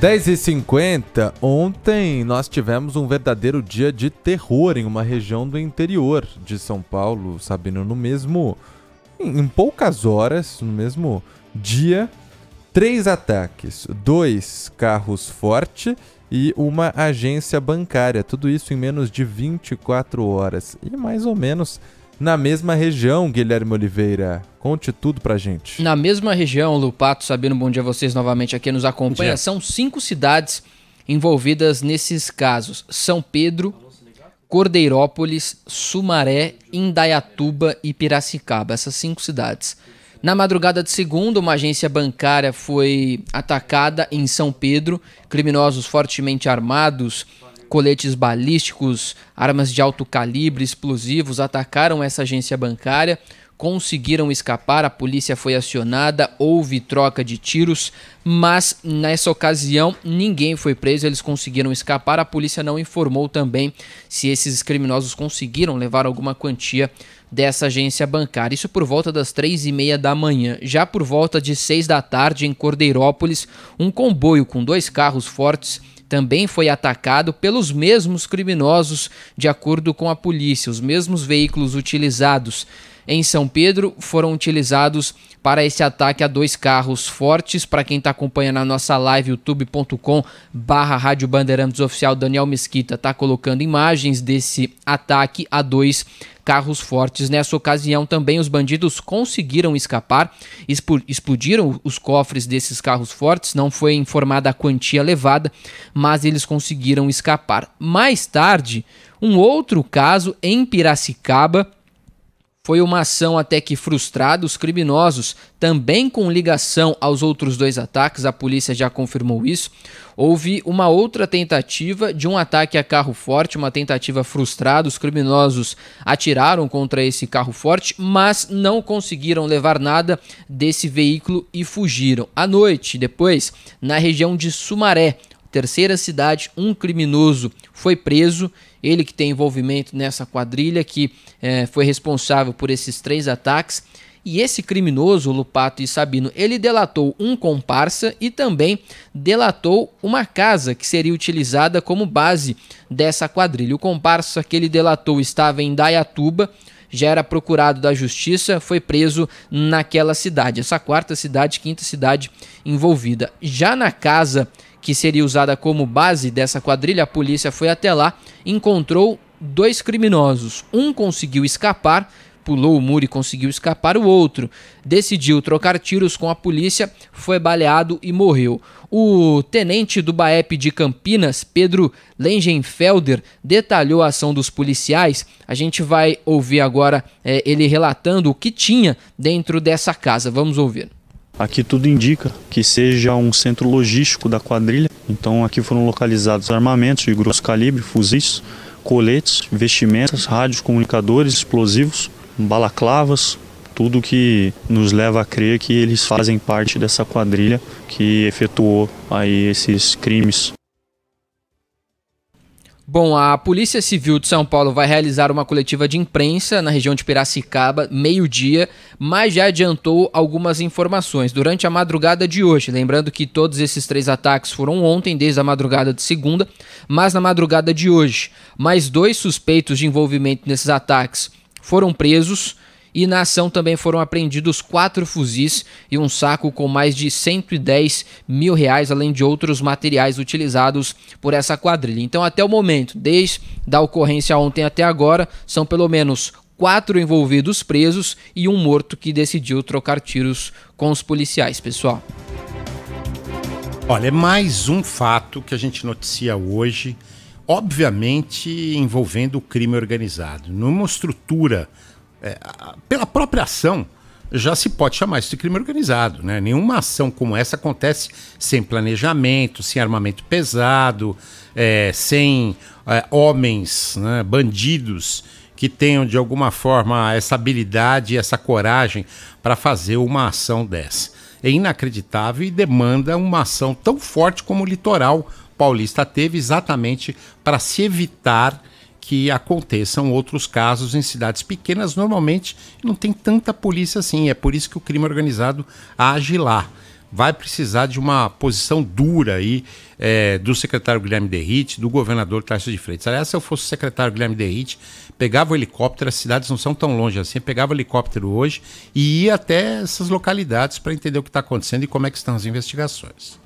10h50, ontem nós tivemos um verdadeiro dia de terror em uma região do interior de São Paulo, Sabino, em poucas horas, no mesmo dia, 3 ataques, 2 carros forte e uma agência bancária, tudo isso em menos de 24 horas e mais ou menos na mesma região, Guilherme Oliveira. Conte tudo pra gente. Na mesma região, Lupato, Sabino, bom dia a vocês novamente aqui nos acompanha. São 5 cidades envolvidas nesses casos: São Pedro, Cordeirópolis, Sumaré, Indaiatuba e Piracicaba. Essas 5 cidades. Na madrugada de segunda, uma agência bancária foi atacada em São Pedro. Criminosos fortemente armados, coletes balísticos, armas de alto calibre, explosivos, atacaram essa agência bancária, conseguiram escapar, a polícia foi acionada, houve troca de tiros, mas nessa ocasião ninguém foi preso, eles conseguiram escapar, a polícia não informou também se esses criminosos conseguiram levar alguma quantia dessa agência bancária. Isso por volta das 3h30 da manhã. Já por volta de 6 da tarde, em Cordeirópolis, um comboio com 2 carros fortes também foi atacado pelos mesmos criminosos, de acordo com a polícia. Os mesmos veículos utilizados em São Pedro foram utilizados para esse ataque a 2 carros fortes. Para quem está acompanhando a nossa live, youtube.com/Rádio Bandeirantes Oficial, Daniel Mesquita está colocando imagens desse ataque a 2 carros fortes. Nessa ocasião também os bandidos conseguiram escapar, explodiram os cofres desses carros fortes, não foi informada a quantia levada, mas eles conseguiram escapar. Mais tarde, um outro caso em Piracicaba. Foi uma ação até que frustrada, os criminosos também com ligação aos outros 2 ataques, a polícia já confirmou isso. Houve uma outra tentativa de um ataque a carro forte, uma tentativa frustrada, os criminosos atiraram contra esse carro forte, mas não conseguiram levar nada desse veículo e fugiram. À noite, depois, na região de Sumaré, terceira cidade, um criminoso foi preso, ele que tem envolvimento nessa quadrilha, que foi responsável por esses 3 ataques. E esse criminoso, Lupato e Sabino, ele delatou um comparsa e também delatou uma casa que seria utilizada como base dessa quadrilha. O comparsa que ele delatou estava em Indaiatuba, já era procurado da justiça, foi preso naquela cidade. Essa 4ª cidade, 5ª cidade envolvida. Já na casa que seria usada como base dessa quadrilha, a polícia foi até lá, encontrou 2 criminosos. Um conseguiu escapar, pulou o muro e conseguiu escapar, o outro decidiu trocar tiros com a polícia, foi baleado e morreu. O tenente do BAEP de Campinas, Pedro Lengenfelder, detalhou a ação dos policiais. A gente vai ouvir agora ele relatando o que tinha dentro dessa casa. Vamos ouvir. Aqui tudo indica que seja um centro logístico da quadrilha, então aqui foram localizados armamentos de grosso calibre, fuzis, coletes, vestimentas, rádios, comunicadores, explosivos, balaclavas, tudo que nos leva a crer que eles fazem parte dessa quadrilha que efetuou aí esses crimes. Bom, a Polícia Civil de São Paulo vai realizar uma coletiva de imprensa na região de Piracicaba, meio-dia, mas já adiantou algumas informações durante a madrugada de hoje. Lembrando que todos esses 3 ataques foram ontem, desde a madrugada de segunda, mas na madrugada de hoje, mais 2 suspeitos de envolvimento nesses ataques foram presos. E na ação também foram apreendidos 4 fuzis e um saco com mais de R$110 mil, além de outros materiais utilizados por essa quadrilha. Então, até o momento, desde a ocorrência ontem até agora, são pelo menos 4 envolvidos presos e um morto que decidiu trocar tiros com os policiais, pessoal. Olha, é mais um fato que a gente noticia hoje, obviamente envolvendo o crime organizado, numa estrutura... pela própria ação, já se pode chamar isso de crime organizado, né? Nenhuma ação como essa acontece sem planejamento, sem armamento pesado, sem homens, né, bandidos, que tenham de alguma forma essa habilidade e essa coragem para fazer uma ação dessa. É inacreditável e demanda uma ação tão forte como o litoral paulista teve, exatamente para se evitar que aconteçam outros casos em cidades pequenas. Normalmente não tem tanta polícia assim, é por isso que o crime organizado age lá. vai precisar de uma posição dura aí do secretário Guilherme Derrite, do governador Tarcísio de Freitas. Aliás, se eu fosse o secretário Guilherme Derrite, pegava o helicóptero, as cidades não são tão longe assim, pegava o helicóptero hoje e ia até essas localidades para entender o que está acontecendo e como é que estão as investigações.